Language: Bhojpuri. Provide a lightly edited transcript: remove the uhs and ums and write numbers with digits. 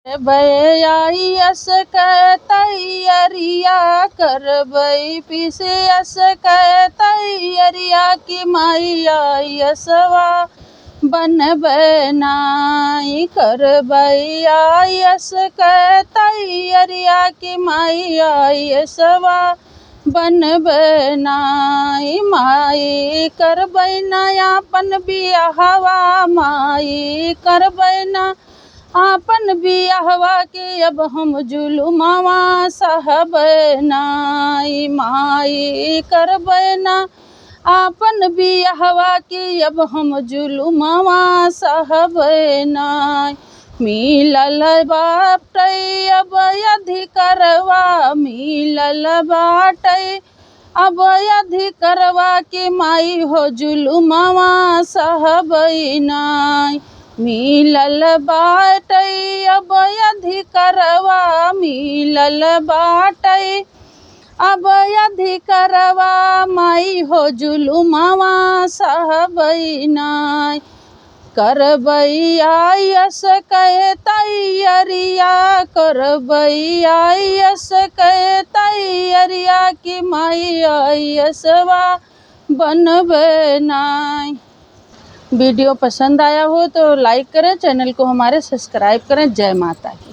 भैयास क तैयरिया करबै पिसियस क तैयरिया कि मैयासवा बनबै नाई करबै आयस क तैयरिया कि मैयासवा बनबै नाई माई करबै ना आपन बियाहवा माई करबै ना आपन बियाहवा के अब हम जुलुमवा सहबै नाई माई करबै ना आपन बियाहवा के अब हम जुलुमवा सहबै नाई मिलल बाटै अब अधिकारवा मिलल बाटै अब अधिकारवा के माई हो जुलुमवा सहबै नाई मिलल बाटै अब अधिकारवा मिलल बाटै अब अधिकारवा माई हो जुलुमवा सहबै नाई करबै आयस क तैयरिया करबै आयस क तैयरिया कि मैयासवा बनबै नाई। वीडियो पसंद आया हो तो लाइक करें, चैनल को हमारे सब्सक्राइब करें। जय माता दी।